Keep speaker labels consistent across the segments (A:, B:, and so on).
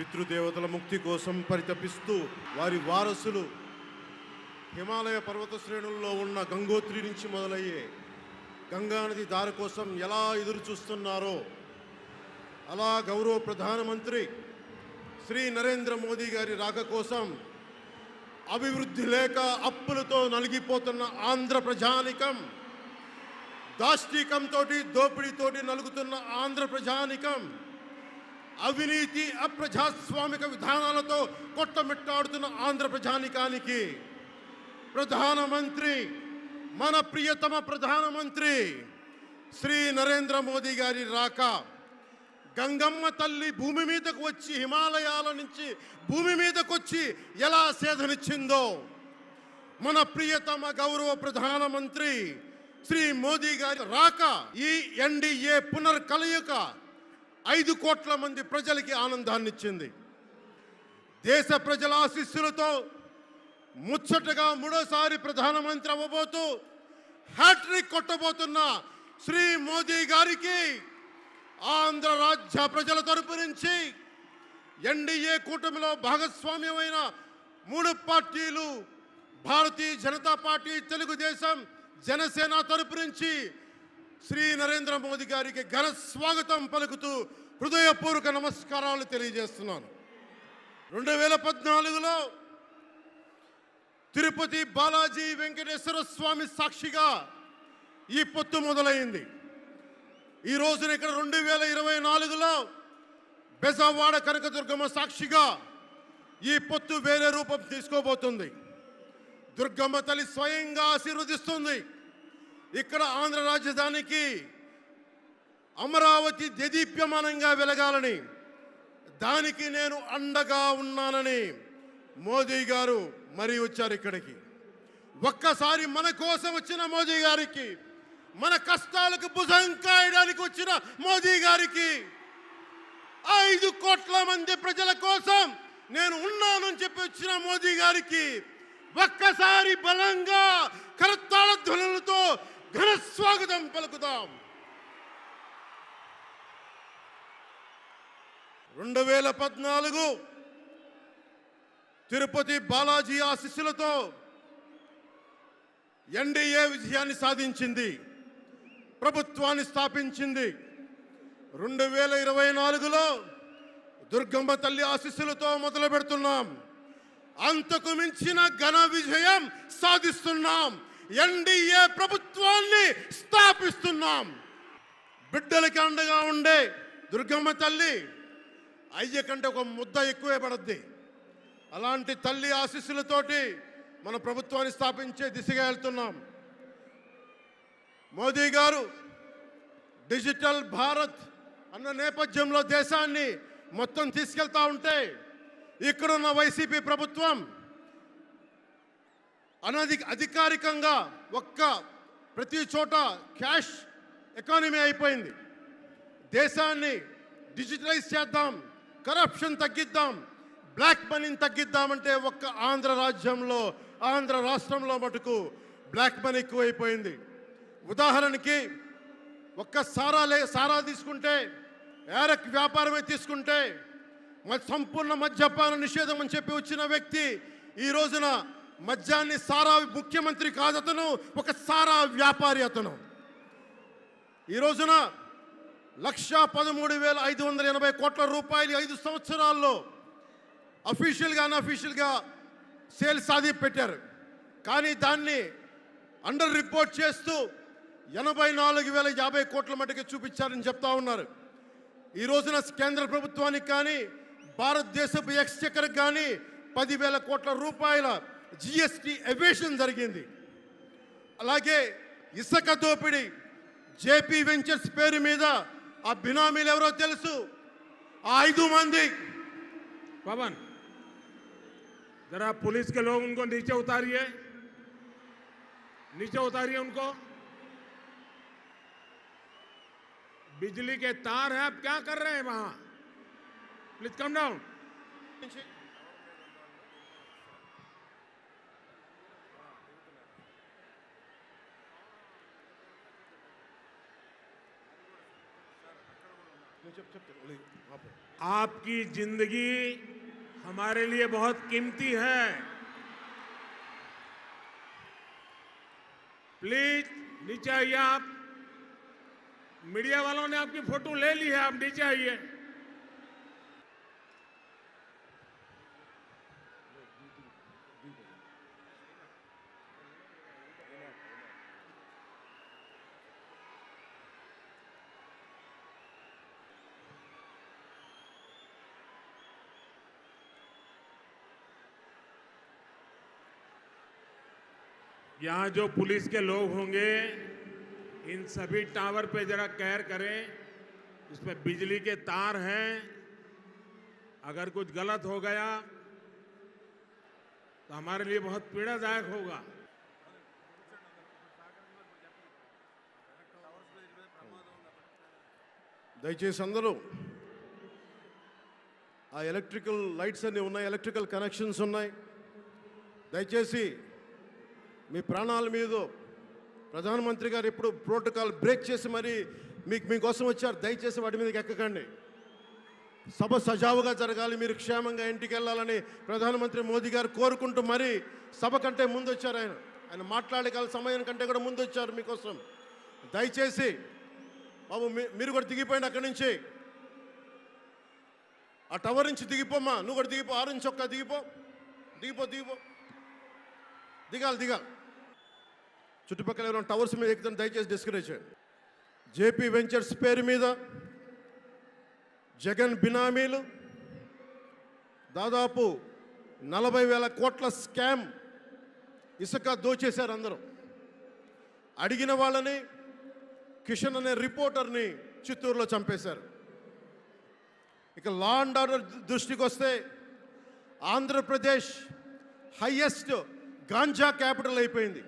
A: పితృదేవతల ముక్తి కోసం పరితపిస్తూ వారి వారసులు హిమాలయ పర్వత శ్రేణుల్లో ఉన్న గంగోత్రి నుంచి మొదలయ్యే గంగానది దారి కోసం ఎలా ఎదురు చూస్తున్నారో అలా గౌరవ ప్రధానమంత్రి శ్రీ నరేంద్ర మోదీ గారి రాక కోసం అభివృద్ధి లేక అప్పులతో నలిగిపోతున్న ఆంధ్ర ప్రజానికం, దాష్టీకంతో దోపిడీతోటి నలుగుతున్న ఆంధ్ర ప్రజానికం, అవినీతి అప్రజాస్వామిక విధానాలతో కొట్టమిట్టాడుతున్న ఆంధ్ర ప్రజానికానికి ప్రధానమంత్రి, మన ప్రియతమ ప్రధానమంత్రి శ్రీ నరేంద్ర మోదీ గారి రాక, గంగమ్మ తల్లి భూమి మీదకు వచ్చి హిమాలయాల నుంచి భూమి మీదకు వచ్చి ఎలా సేధనిచ్చిందో మన ప్రియతమ గౌరవ ప్రధానమంత్రి శ్రీ మోదీ గారి రాక ఈ ఎన్డీఏ పునర్కలయిక 5 కోట్ల మంది ప్రజలకి ఆనందాన్నిచ్చింది. దేశ ప్రజల ఆశీస్సులతో ముచ్చటగా 3వ ప్రధానమంత్రి అవ్వబోతూ హ్యాట్రిక్ కొట్టబోతున్న శ్రీ మోదీ గారికి ఆంధ్ర రాజ్య ప్రజల తరపు నుంచి ఎన్డీఏ కూటమిలో భాగస్వామ్యమైన 3 పార్టీలు భారతీయ జనతా పార్టీ, తెలుగుదేశం, జనసేన తరపు నుంచి శ్రీ నరేంద్ర మోదీ గారికి ఘన స్వాగతం పలుకుతూ హృదయపూర్వక నమస్కారాలు తెలియజేస్తున్నాను. 2014లో తిరుపతి బాలాజీ వెంకటేశ్వర స్వామి సాక్షిగా ఈ పొత్తు మొదలైంది. ఈ రోజున ఇక్కడ 2024లో బెజవాడ కనకదుర్గమ్మ సాక్షిగా ఈ పొత్తు వేరే రూపం తీసుకోబోతుంది. దుర్గమ్మ తల్లి స్వయంగా ఆశీర్వదిస్తుంది. ఇక్కడ ఆంధ్ర రాజధానికి అమరావతి దేదీప్యమానంగా వెలగాలని, దానికి నేను అండగా ఉన్నానని మోదీ గారు మరీ వచ్చారు ఇక్కడికి. ఒక్కసారి మన కోసం వచ్చిన మోదీ గారికి, మన కష్టాలకు భుజం కాయడానికి వచ్చిన మోదీ గారికి, 5 కోట్ల మంది ప్రజల కోసం నేను ఉన్నానని చెప్పి వచ్చిన మోదీ గారికి ఒక్కసారి బలంగా కరతాళ ధ్వనులతో ఘన స్వాగతం పలుకుదాం. 2014 తిరుపతి బాలాజీ ఆశీస్సులతో ఎన్డీఏ విజయాన్ని సాధించింది, ప్రభుత్వాన్ని స్థాపించింది. 2024లో దుర్గమ్మ తల్లి ఆశీస్సులతో మొదలు పెడుతున్నాం. అంతకు మించిన ఘన విజయం సాధిస్తున్నాం. ఎన్డీఏ ప్రభుత్వాన్ని స్థాపిస్తున్నాం. బిడ్డలకి అండగా ఉండే దుర్గమ్మ తల్లి అయ్య కంటే ఒక ముద్ద ఎక్కువే పడద్ది. అలాంటి తల్లి ఆశీస్సులతోటి మన ప్రభుత్వాన్ని స్థాపించే దిశగా వెళ్తున్నాం. మోదీ గారు డిజిటల్ భారత్ అన్న నేపథ్యంలో దేశాన్ని మొత్తం తీసుకెళ్తా ఉంటే ఇక్కడున్న వైసీపీ ప్రభుత్వం అధికారికంగా ప్రతి చోట క్యాష్ ఎకానమీ అయిపోయింది. దేశాన్ని డిజిటలైజ్ చేద్దాం, కరప్షన్ తగ్గిద్దాం, బ్లాక్ మనీని తగ్గిద్దామంటే ఆంధ్ర రాజ్యంలో, ఆంధ్ర రాష్ట్రంలో మటుకు బ్లాక్ మనీ ఎక్కువైపోయింది. ఉదాహరణకి సారా తీసుకుంటే, ఏరక్ వ్యాపారమే తీసుకుంటే, సంపూర్ణ మద్యపాన నిషేధం అని చెప్పి వచ్చిన వ్యక్తి ఈ రోజున మద్యాన్ని సారా ముఖ్యమంత్రి కాదు, అతను ఒక సారా వ్యాపారి. అతను ఈ రోజున 1,13,580 కోట్ల రూపాయలు 5 సంవత్సరాల్లో అఫీషియల్గా అన్అఫీషియల్గా సేల్స్ అది పెట్టారు. కానీ దాన్ని అండర్ రిపోర్ట్ చేస్తూ 84,050 కోట్ల మటుకు చూపించారని చెప్తా ఉన్నారు. ఈ రోజున కేంద్ర ప్రభుత్వానికి కానీ భారతదేశపు ఎక్స్చెక్కర్కి కానీ 10,000 కోట్ల రూపాయల జిఎస్టీ ఎవేషన్ జరిగింది. అలాగే ఇసుక దోపిడీ, జేపీ వెంచర్స్ పేరు మీద ఆ బినామీలు ఎవరో తెలుసు, ఆ 5 మంది.
B: पवन जरा पुलिस के लोग उनको नीचे उतारिए, नीचे उतारिए उनको। बिजली के तार हैं, आप क्या कर रहे हैं वहां? Please come down. आपकी जिंदगी हमारे लिए बहुत कीमती है। प्लीज नीचे आइए। आप मीडिया वालों ने आपकी फोटो ले ली है, आप नीचे आइए। यहाँ जो पुलिस के लोग होंगे इन सभी टावर पे जरा केयर करें। इसमें बिजली के तार हैं, अगर कुछ गलत हो गया तो हमारे लिए बहुत पीड़ादायक होगा।
A: దయచేసి అందరూ ఆ ఎలక్ట్రికల్ లైట్స్ అన్నీ ఉన్నాయి, ఎలక్ట్రికల్ కనెక్షన్స్ ఉన్నాయి. దయచేసి మీ ప్రాణాల మీద ప్రధానమంత్రి గారు ఎప్పుడు ప్రోటోకాల్ బ్రేక్ చేసి మరి మీకోసం వచ్చారు. దయచేసి వాటి మీదకి ఎక్కకండి. సభ సజావుగా జరగాలి, మీరు క్షేమంగా ఇంటికి వెళ్ళాలని ప్రధానమంత్రి మోదీ గారు కోరుకుంటూ మరి సభ కంటే ముందు వచ్చారు. ఆయన మాట్లాడగల సమయం కంటే కూడా ముందు వచ్చారు మీకోసం. దయచేసి బాబు మీరు కూడా దిగిపోయింది అక్కడి నుంచి, ఆ టవర్ నుంచి దిగిపోమ్మా. నువ్వు కూడా దిగిపో, 6 నుంచి ఒక్క దిగిపో. దిగాలి. చుట్టుపక్కల ఎవరైనా టవర్స్ మీద ఎక్కుతాను దయచేసి డిస్కరేజ్ చేయండి. జేపీ వెంచర్స్ పేరు మీద జగన్ బినామీలు దాదాపు 40,000 కోట్ల స్కామ్ ఇసుక దోచేశారు. అందరూ అడిగిన వాళ్ళని, కిషన్ అనే రిపోర్టర్ని చిత్తూరులో చంపేశారు. ఇక లా అండ్ ఆర్డర్ దృష్టికి వస్తే ఆంధ్రప్రదేశ్ హైయెస్ట్ గాంజా క్యాపిటల్ అయిపోయింది.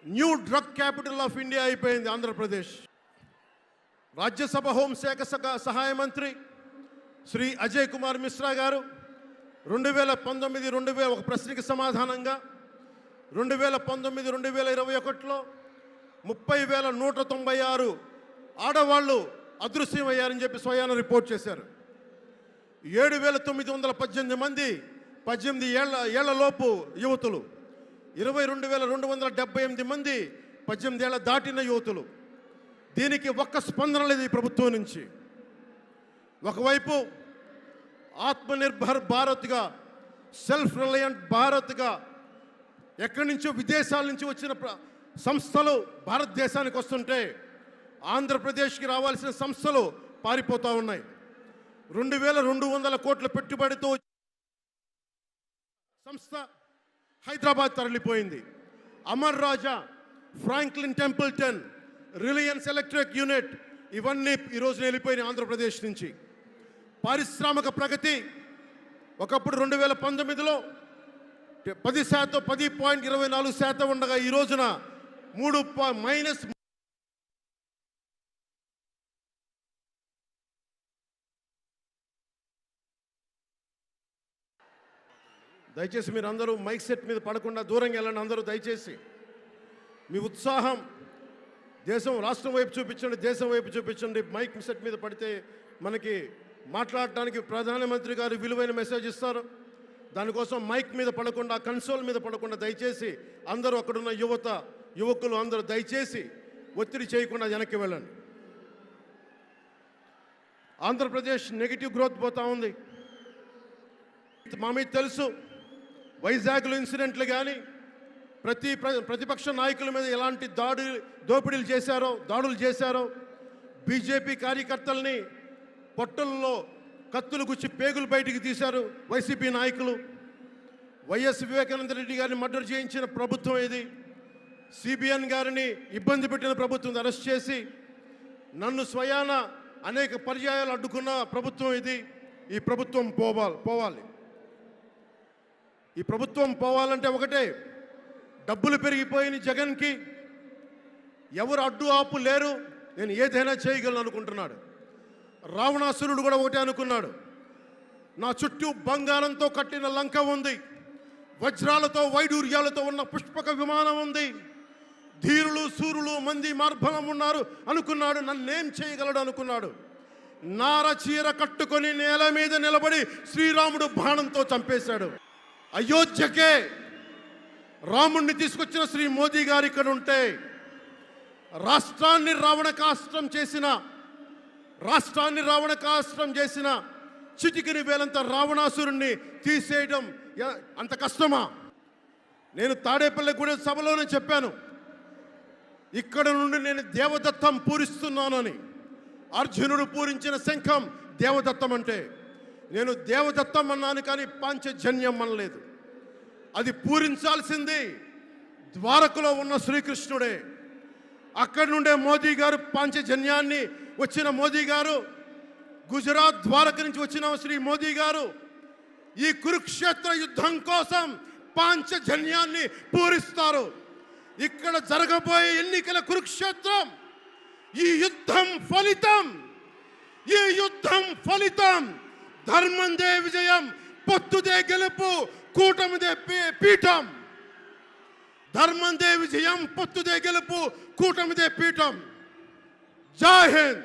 A: New drug capital of India అయిపోయింది ఆంధ్రప్రదేశ్. రాజ్యసభ హోంశాఖ సహాయ మంత్రి శ్రీ అజయ్ కుమార్ మిశ్రా గారు 2019 ఒక ప్రశ్నకి సమాధానంగా 2019-2021లో 30,196 ఆడవాళ్ళు అదృశ్యమయ్యారని చెప్పి స్వయాన రిపోర్ట్ చేశారు. 7,918 మంది 18 ఏళ్ల లోపు యువతులు, 22,278 మంది 18 ఏళ్ల దాటిన యువతులు. దీనికి ఒక్క స్పందన లేదు ఈ ప్రభుత్వం నుంచి. ఒకవైపు ఆత్మనిర్భర్ భారత్గా, సెల్ఫ్ రిలయంట్ భారత్గా ఎక్కడి నుంచో విదేశాల నుంచి వచ్చిన సంస్థలు భారతదేశానికి వస్తుంటే ఆంధ్రప్రదేశ్కి రావాల్సిన సంస్థలు పారిపోతూ ఉన్నాయి. 2,200 కోట్ల పెట్టుబడితో సంస్థ హైదరాబాద్ తరలిపోయింది. Amar Raja, Franklin Templeton, Reliance Electric unit ఇవన్నీ ఈరోజు వెళ్ళిపోయినాయి ఆంధ్రప్రదేశ్ నుంచి. పారిశ్రామిక ప్రగతి ఒకప్పుడు 2019లో 10.24% ఉండగా ఈ రోజున -. దయచేసి మీరు అందరూ మైక్ సెట్ మీద పడకుండా దూరంగా వెళ్ళండి. అందరూ దయచేసి మీ ఉత్సాహం రాష్ట్రం వైపు చూపించండి, దేశం వైపు చూపించండి. మైక్ సెట్ మీద పడితే మనకి మాట్లాడటానికి ప్రధానమంత్రి గారు విలువైన మెసేజ్ ఇస్తారు. దానికోసం మైక్ మీద పడకుండా, కన్సోల్ మీద పడకుండా దయచేసి అందరూ అక్కడున్న యువకులు అందరూ దయచేసి ఒత్తిడి చేయకుండా వెనక్కి వెళ్ళండి. ఆంధ్రప్రదేశ్ నెగిటివ్ గ్రోత్ పోతా ఉంది. మా మీద తెలుసు, వైజాగ్లో ఇన్సిడెంట్లు కానీ ప్రతిపక్ష నాయకుల మీద ఎలాంటి దాడులు చేశారో, బీజేపీ కార్యకర్తల్ని పొట్టల్లో కత్తులు గుచ్చి పేగులు బయటికి తీశారు వైసీపీ నాయకులు. వైఎస్ వివేకానంద రెడ్డి గారిని మర్డర్ చేయించిన ప్రభుత్వం ఇది. సిబిఎన్ గారిని ఇబ్బంది పెట్టిన ప్రభుత్వం అరెస్ట్ చేసి నన్ను స్వయాన అనేక పర్యాయాలు అడ్డుకున్న ప్రభుత్వం ఇది. ఈ ప్రభుత్వం పోవాలి. ఈ ప్రభుత్వం పోవాలంటే ఒకటే, డబ్బులు పెరిగిపోయిన జగన్కి ఎవరు అడ్డు ఆపు లేరు, నేను ఏదైనా చేయగలను అనుకుంటున్నాడు. రావణాసురుడు కూడా ఒకటే అనుకున్నాడు, నా చుట్టూ బంగారంతో కట్టిన లంక ఉంది, వజ్రాలతో వైడూర్యాలతో ఉన్న పుష్పక విమానం ఉంది, ధీరులు సూరులు మంది మార్బలం ఉన్నారు అనుకున్నాడు. నన్నేం చేయగలడు అనుకున్నాడు. నార చీర కట్టుకొని నేల మీద నిలబడి శ్రీరాముడు బాణంతో చంపేశాడు. అయోధ్యకే రాముణ్ణి తీసుకొచ్చిన శ్రీ మోదీ గారు ఇక్కడ ఉంటే రాష్ట్రాన్ని రావణకాస్త్రం చేసిన చిటికిని వేలంత రావణాసురుణ్ణి తీసేయడం అంత కష్టమా? నేను తాడేపల్లిగూడెం సభలోనే చెప్పాను, ఇక్కడ నుండి నేను దేవదత్తం పూరిస్తున్నానని. అర్జునుడు పూరించిన శంఖం దేవదత్తం అంటే నేను దేవదత్తం అన్నాను, కానీ పాంచజన్యం అనలేదు. అది పూరించాల్సింది ద్వారకలో ఉన్న శ్రీకృష్ణుడే. అక్కడి నుండే మోదీ గారు పాంచజన్యాన్ని వచ్చిన మోదీ గారు, గుజరాత్ ద్వారక నుంచి వచ్చిన శ్రీ మోదీ గారు ఈ కురుక్షేత్ర యుద్ధం కోసం పాంచజన్యాన్ని పూరిస్తారు. ఇక్కడ జరగబోయే ఎన్నికల కురుక్షేత్రం, ఈ యుద్ధం ఫలితం ధర్మందే విజయం, పొత్తుదే గెలుపు, కూటమిదే పీఠం. ధర్మందే విజయం, పొత్తుదే గెలుపు, కూటమిదే పీఠం. జై హింద్.